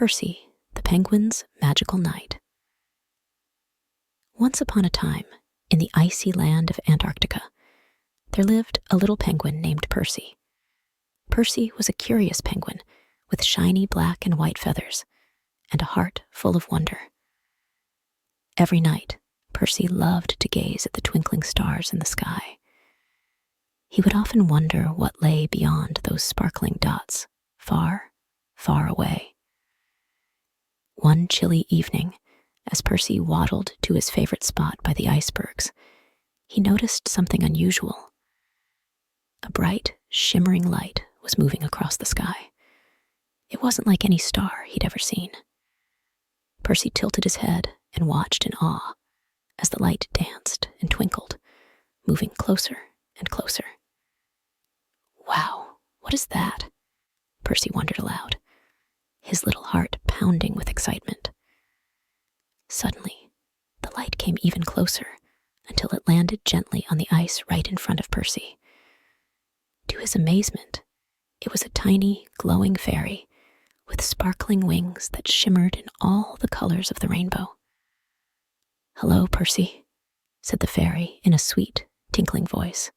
Percy the Penguin's Magical Night. Once upon a time, in the icy land of Antarctica, there lived a little penguin named Percy. Percy was a curious penguin with shiny black and white feathers and a heart full of wonder. Every night, Percy loved to gaze at the twinkling stars in the sky. He would often wonder what lay beyond those sparkling dots, far, far away. One chilly evening, as Percy waddled to his favorite spot by the icebergs, he noticed something unusual. A bright, shimmering light was moving across the sky. It wasn't like any star he'd ever seen. Percy tilted his head and watched in awe as the light danced and twinkled, moving closer and closer. "Wow, what is that?" Percy wondered aloud, his little heart pounding with excitement. Suddenly, the light came even closer until it landed gently on the ice right in front of Percy. To his amazement, it was a tiny, glowing fairy with sparkling wings that shimmered in all the colors of the rainbow. "Hello, Percy," said the fairy in a sweet, tinkling voice.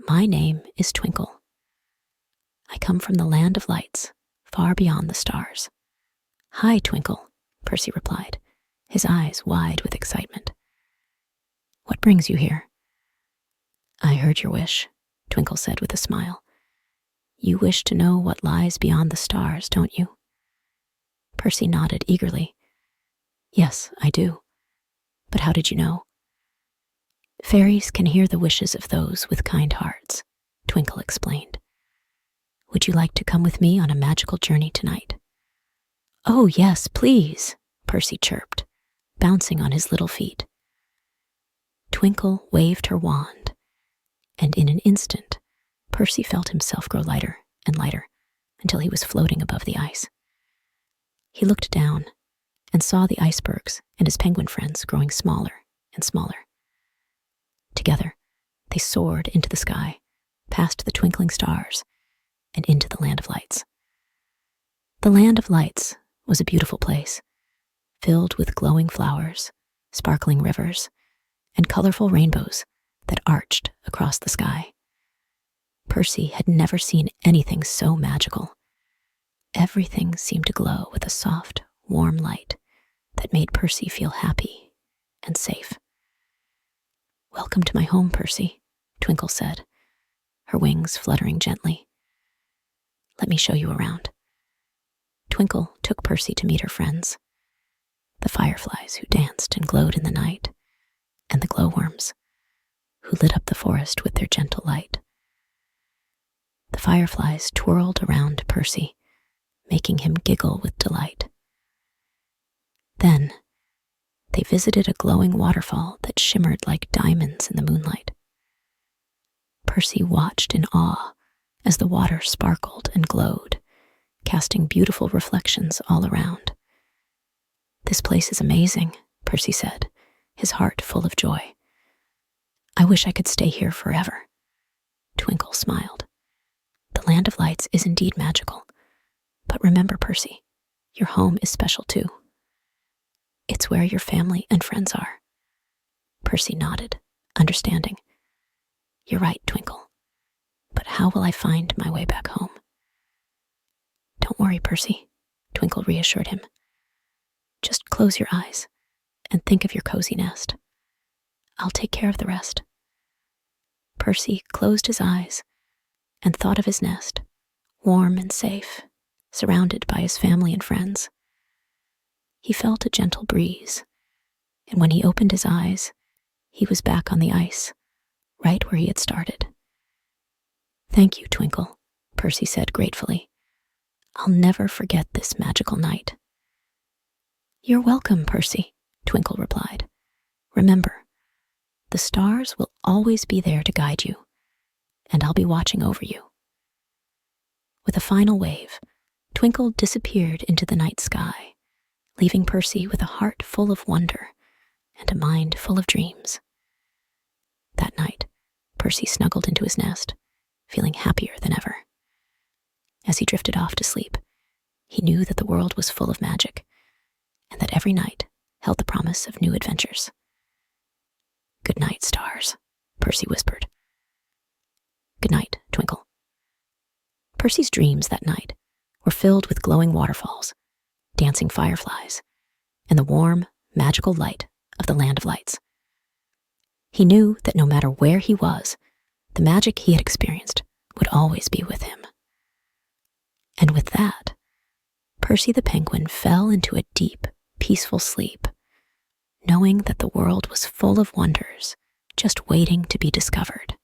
"My name is Twinkle. I come from the land of lights, far beyond the stars." "Hi, Twinkle," Percy replied, his eyes wide with excitement. "What brings you here?" "I heard your wish," Twinkle said with a smile. "You wish to know what lies beyond the stars, don't you?" Percy nodded eagerly. "Yes, I do. But how did you know?" "Fairies can hear the wishes of those with kind hearts," Twinkle explained. "Would you like to come with me on a magical journey tonight?" "Oh, yes, please," Percy chirped, bouncing on his little feet. Twinkle waved her wand, and in an instant, Percy felt himself grow lighter and lighter until he was floating above the ice. He looked down and saw the icebergs and his penguin friends growing smaller and smaller. Together, they soared into the sky, past the twinkling stars, and into the land of lights. The land of lights was a beautiful place, filled with glowing flowers, sparkling rivers, and colorful rainbows that arched across the sky. Percy had never seen anything so magical. Everything seemed to glow with a soft, warm light that made Percy feel happy and safe. "Welcome to my home, Percy," Twinkle said, her wings fluttering gently. "Let me show you around." Twinkle took Percy to meet her friends, the fireflies who danced and glowed in the night, and the glowworms who lit up the forest with their gentle light. The fireflies twirled around Percy, making him giggle with delight. Then, they visited a glowing waterfall that shimmered like diamonds in the moonlight. Percy watched in awe as the water sparkled and glowed, casting beautiful reflections all around. "This place is amazing," Percy said, his heart full of joy. "I wish I could stay here forever." Twinkle smiled. "The land of lights is indeed magical. But remember, Percy, your home is special too. It's where your family and friends are." Percy nodded, understanding. "You're right, Twinkle. But how will I find my way back home?" "Don't worry, Percy," Twinkle reassured him. "Just close your eyes and think of your cozy nest. I'll take care of the rest." Percy closed his eyes and thought of his nest, warm and safe, surrounded by his family and friends. He felt a gentle breeze, and when he opened his eyes, he was back on the ice, right where he had started. "Thank you, Twinkle," Percy said gratefully. "I'll never forget this magical night." "You're welcome, Percy," Twinkle replied. "Remember, the stars will always be there to guide you, and I'll be watching over you." With a final wave, Twinkle disappeared into the night sky, leaving Percy with a heart full of wonder and a mind full of dreams. That night, Percy snuggled into his nest, feeling happier than ever. As he drifted off to sleep, he He knew that the world was full of magic, and that every night held the promise of new adventures. "Good night, stars," Percy whispered. "Good night, Twinkle." Percy's dreams that night were filled with glowing waterfalls, dancing fireflies, and the warm, magical light of the Land of Lights. He knew that no matter where he was, the magic he had experienced would always be with him. And with that, Percy the Penguin fell into a deep, peaceful sleep, knowing that the world was full of wonders just waiting to be discovered.